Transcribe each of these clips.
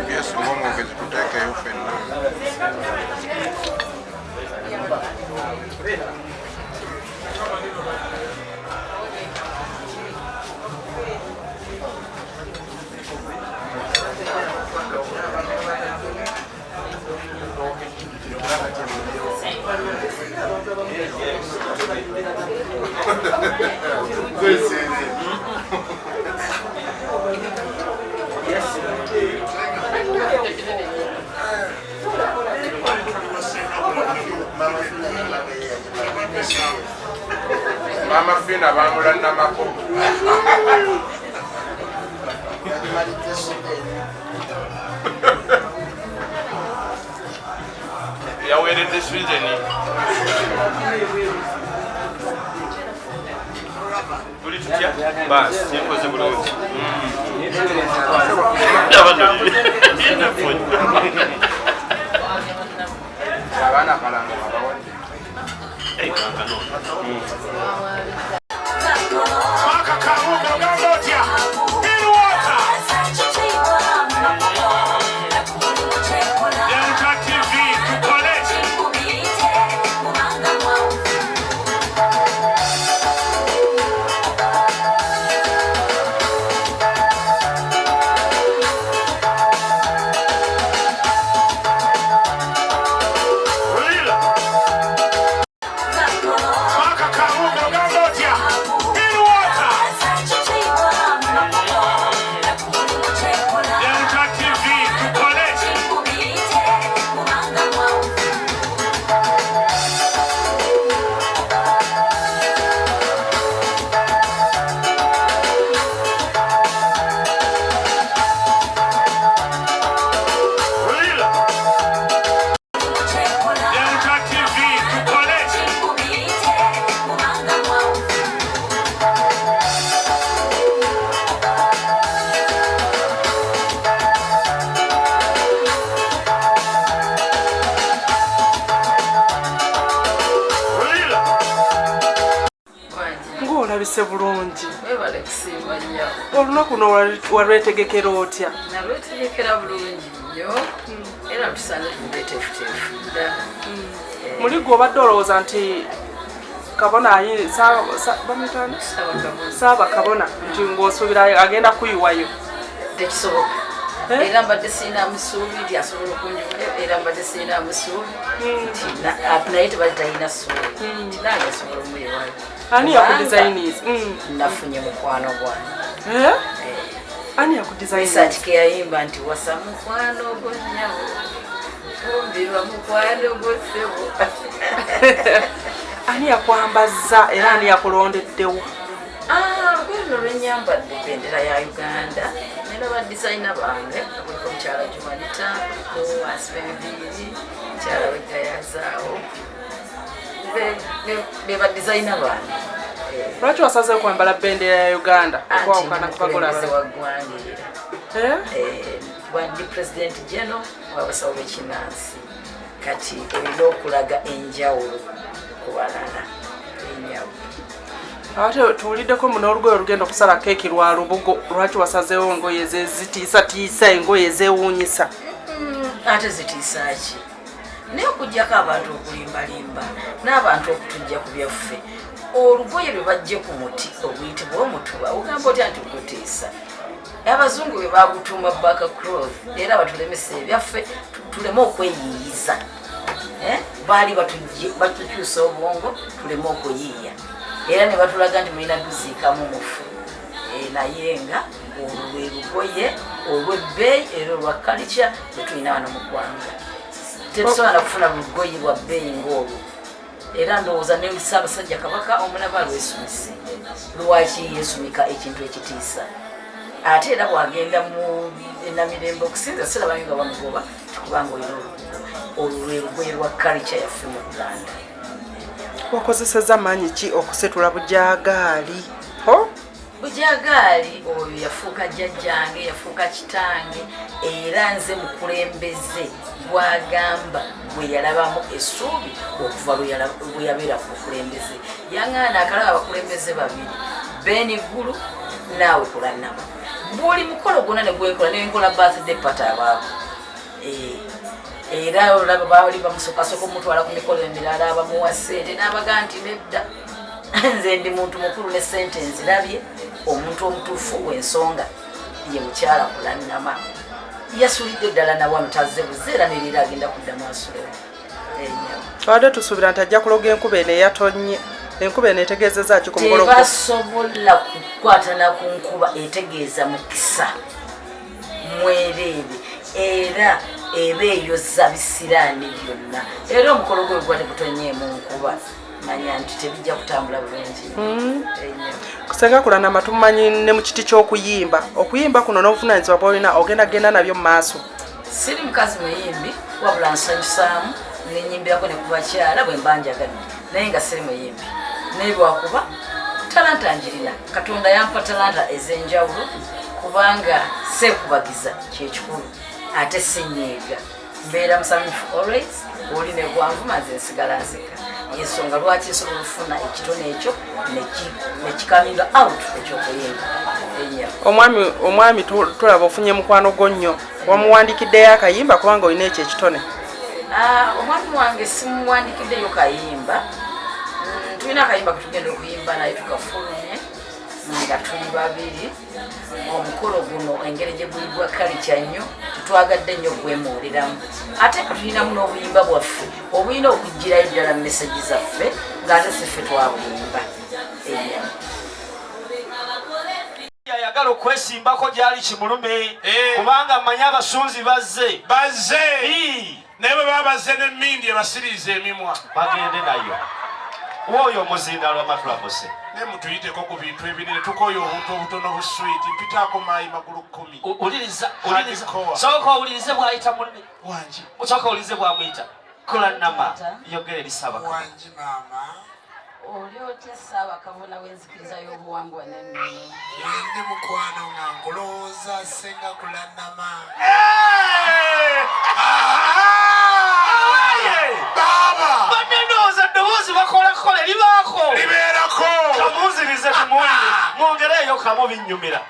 Yes, one of his protector Mama Fina Bamula Namako. Yeah, where did this vision? Bas, tempo de bronze. Savana Palango, hey, bise bulungi webale kusimba nnyo olunaku no walwetegekera otya nalwetegekera bulungi nnyo era tusaana tubetefutefu muli gwe obadde olowooza nti kabona bamutana saaba kabona nti ng'osuubira agenda kuyiwayo tekisoboka era mbadde siina musuubi nti asobola okunjumayo era mbadde siina musuubi naye tebali talina ssuubi nti nange asobola omuyiwayo ani yakudizayiniza nafunye mukwano gwange ani yakudizayiniza Isatike yayimba nti wasa mukwano gwo nnyabo fumbirwa mukwano gwo ssebo ani yakwambaza era ani yakulondeddewo luno lwenyambadde bendera ya Uganda nera badizayina bange kuliko mukyala Jumanita kuliko Aspenviri mukyala Wegayazaawo be badizayina bange lwaki wasazeewo kwambala bendera ya Uganda okwawukana kubakola wandi President General wabasawo b'ekinnansi kati olina okulaga enjawulo ku balala ate tuwuliddeko muno olugoye olugenda okusala keeki lwa lubugo lwaki wasazeewo engoye zitiisatiisa engoye ezeewuunyisa ate zitiisa ki naye okugyako abantu okulimbalimba n'abantu okutujja ku byaffe olugoye lwe bajje ku muti oguyitibwa omutuba ogamba otya nti okutiisa abazungu be bagutuuma backcloth era batulemesa ebyaffe tuleme okweyiiyiza baali batukyusa obwongo tuleme okuyiiya era ne batulaga nti mulina tuziikamu mufu naye nga olwo lwe lugoye olw'ebbeeyi era olwa kalica lwetulina wano mu ggwanga tetusobola kufuna lugoye lwa bbeeyi ng'olwo era ndowooza ne Ssaabasajja Kabaka omulaba lwesumise lwaki yeesumika ekintu ekitiisa ate era bwagenda mu Namirembe okusinza sirabayo nga bamugoba kubanga olwo lwe lugoye lwa kalica yaffe mu Buganda. wakozeseza maanyi ki okusetula bujaagaali bujaagaali oyo yafuuka jjajjange yafuuka kitange era nze mukulembeze gwagamba gwe yalabamu essuubi okuva lwe yabeera ku bukulembeze yaŋŋaana akalaba abakulembeze babiri Beni Gulu naawe Kulannama buli mukolo gwonna ne gwenkola nenkola birthday party abaako era olaba baali bamusokasooka omutwala ku mikolo emirala abamuwa ssente n'abaga nti nedda nze ndi muntu mukulu ne ssente nzirabye omuntu omutuufu w'ensonga ye mukyala kulannama yasulidde ddala nawano tazze buzeera nerira agenda kuddamu asulewo twadde tusuubira nti ajja kuloga enkuba eno eyatonye enkuba eno etegeezezza ki ku mukolo tebasobola kukwatana ku nkuba etegeeza mukisa mwereere era eba eyozza bisiraani byonna era omukolo gwe gwa tegutonyeemu nkuba manya nti tebijja kutambula bulungi kusenga kulannama tumanyi ne mu kiti ky'okuyimba okuyimba kuno n'obuvunaanyizibwa bw'olina ogendagenda nabyo mu maaso siri mukazi muyimbi wabula nsanyusaamu nenyimbirako ne ku bakyala bwe mba njagadde naye nga siri muyimbi naye lwakuba talanta njirina katonda yampa talanta ez'enjawulo kubanga seekubagiza kyekikulu ate sinyeega mbeera musanyufu always oli ne gwanvuma nze nsigala nseka ensonga lwaki nsobola okufuna ekitone ekyo nekikaminga out ekyokuyimba omwami tulaba ofunye mukwano gwo nnyo wamuwandikiddeyo akayimba kubanga olina ekyo ekitone omwami wange simuwandikiddeyo kayimba tulina akayimba ketugenda okuyimba naye tukafulumye nga tuli babiri omukolo guno engeri gye guyibwa kalica nnyo tutwagadde nnyo gwemuwuliramu ate tulinamu n'obuyimba bwaffe obulina okugirayo ddala mu meseji zaffe ng'ate siffe twabuyimba yayagala okwesimbako gyali kimulume kubanga mmanyi abasunzi bazze naye bwe baba bazze n'emmindi ebasiriiza emimwa bagende nayo woyo omuzinda lwamatulabuse ne mutuyiteko ku bintu ebinene tukoyo obuntu obutono buswiti mpitaako maayi magulu 10 sooka owulirize bwayita munne wangi sooka owulirize bwamuyita kulannama yogere erisabaka wangi maama oli otya Ssaabakabona w'enzikiriza y'obuwangwa n'ennono ndi mukwano nga nkulowooza senga kulannama baba banenooza ddoboozi bakolakola libaako libeerako kamuuzirize tumuwulire mwongereeyo kamu binnyumira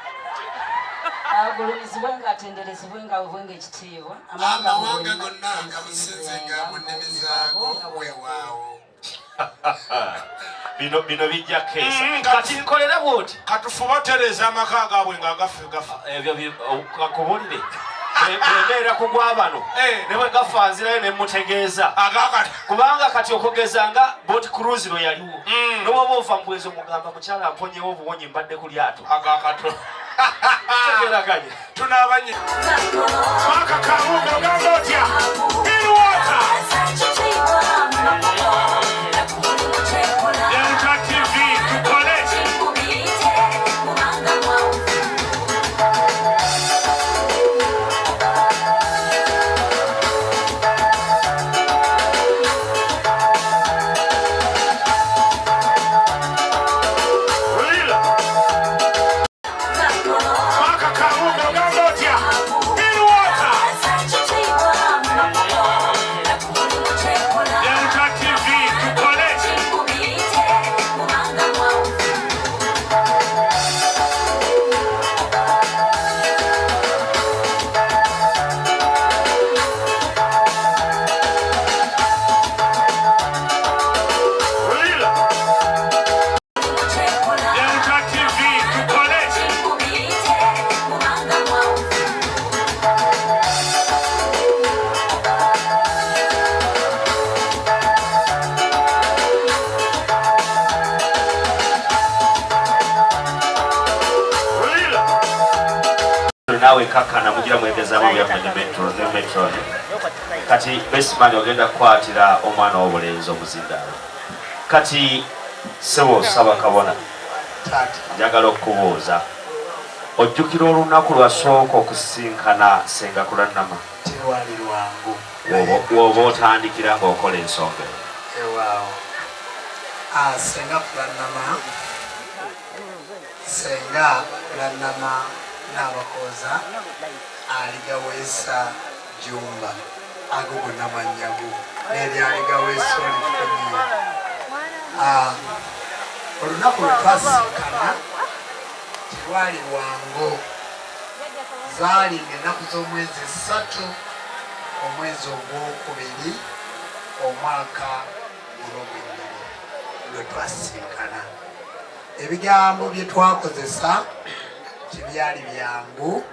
agulumizibwe ng'atenderezebwe ng'awebwe ng'ekitiibwa amawanga gonna gamusinzenga mu nnimi zaago weewaawo bino bijja keesa kati nkolera bwoti katufubatereza amaka gaabwe nga gafa ebyo kakubulire bebeera kugwa bano ne bwe gafanzirayo ne mutegeeza kubanga kati okugeza nga boat cruise no yaliwo n'oba ova mbwezo mugamba mukyala mponyewo obuwonyi mbadde ku lyato agakato tegeraganye tunabanye maka kabuga ogamba otya inwata Delta TV tukole nawe kakana mugira mwegezamu bya metro kati Bestman ogenda kukwatira omwana w'obulenzi omuzindaalo kati sebo Ssaabakabona njagala okubuuza ojjukira olunaku lwasooka okusinkana senga kulannama tewali lwangu woba otandikira ng'okola ensonga ewaawo senga kulannama n'abakoza aligaweesa jumba ago gonna manyago n'eri aligaweesa olifunye olunaku lwe twasinkana tewali lwangu zaali ng'ennaku z'omwezi 3 omwezi ogwokubiri omwaka guno gwennyini lwe twasisinkana. Ebigambo bye twakozesa tebyali byangu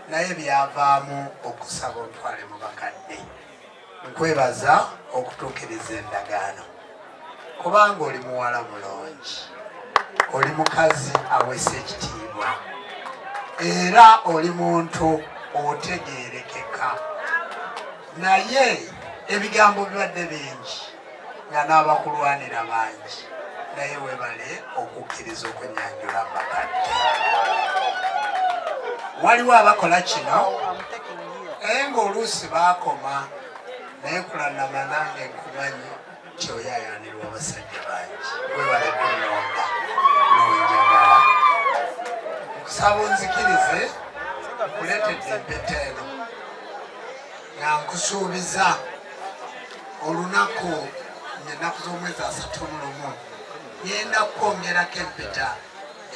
naye byavaamu okusaba ontwale mu bakadde. Nkwebaza okutuukiriza endagaano kubanga oli muwala mulungi, oli mukazi aweesa ekitiibwa era oli muntu otegeerekeka. Naye ebigambo bibadde bingi nga n'abakulwanira bangi, naye webale okukkiriza okwenyanjula bakadde. Waliwo abakola kino naye ng'oluusi baakoma, naye kulanama nange nkumanyi nti oyaayanirwa abasajja bangi. Webale kunonda nonjagala. Nkusaba onzikirize nkuleetedde empeta eno nga nkusuubiza olunaku ennaku z'omwezi 31 ngenda kukwongerako empeta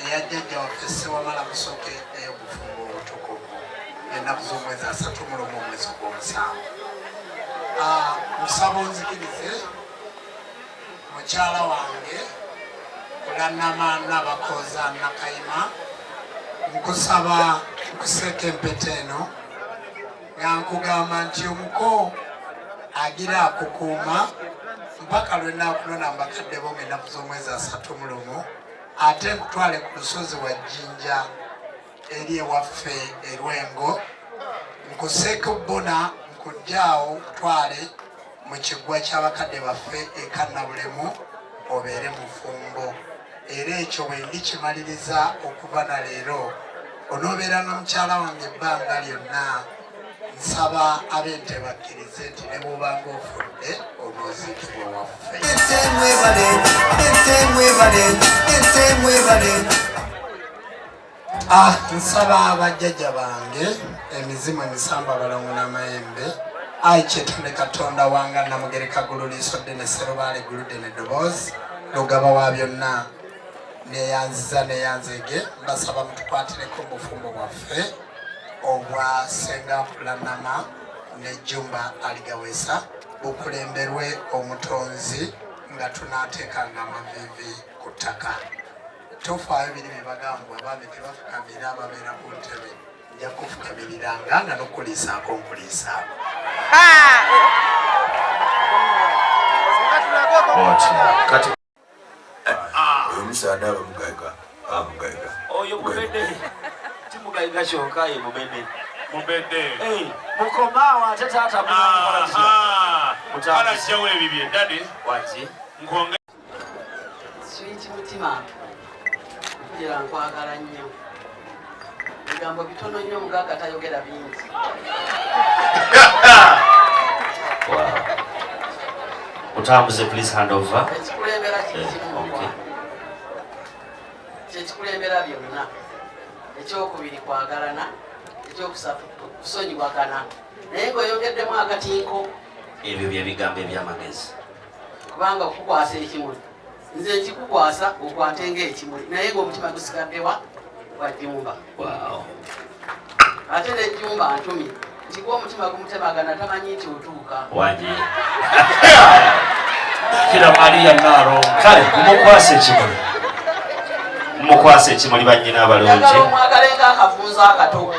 eya jjajja waffe Ssewamala Musoke ey'okufumba obutukuvu ennaku z'omwezi 31 omwezi ogw'omusanvu. Nsaba onzikirize mukyala wange Kulanama Nabakooza Nakayima, nkusaba nkuseeka empeta eno nga nkugamba nti omuko agira akukuuma mpaka lwe naakulona mbakadde bo ng'ennaku z'omwezi 31, ate nkutwale ku lusozi wa Jjinja eri ewaffe e Lwengo, nkuseeka obbona nkujjaawo nkutwale mu kiggwa ky'abakadde baffe e Kannabulemu obeere mufumbo. Era ekyo bwe ndikimaliriza okuva na leero onoobeera na mukyala wange ebbanga lyonna. Nsaba ab'ente bakkirize nti ne bw'obanga ofudde onooziikibwa waffe. Nsaba bajjajja bange emizimu emisamba abalango n'amayembe, ayi kyetonde Katonda wanga Namugereka Gululiiso Ddene Sserubaale Gulude n'eddoboozi lugaba wa byonna neyanziza neyanzege, mbasaba mutukwatireko obufumbo bwaffe obwa Ssenga Kulanama ne Jjumba Aligaweesa bukulemberwe omutonzi nga tunaateekanga amaviivi ku ttaka. Tofaayo biri bye bagambwa abaami tebafukamira ababeera ku ntebe, nja kufukamiriranga nga n'okuliisaako nkuliisaako. Omusaadde abamugaiga amugaiga oyo mubedde timugaiga kyokka ye mubedde mukomaawo ate taata mutalajjawo ebibye dadi waki nkonge Sweet mutima kugira nkwagala nnyo, ebigambo bitono nnyo mugagga tayogera bingi. utambuze please hand over. Ekikulembera kikimu kyekikulembera byonna. Ekyokubiri kwagalana, ekyokusatu kusonyiwagana, naye ng'oyogeddemu akatinko. Ebyo bye bigambo eby'amagezi. Kubanga okukwasa ekimuli, nze nkikukwasa okwate ng'ekimuli, naye ng'omutima gusigaddewa wa Jjumba. Ate ne Jjumba antumye nti gwe omutima gumutemagana tamanyi nti otuuka. Wangi kira Maria Naro kale mumukwase ekimuli bannyina abalungi. Omwagale ng'akafunza akato.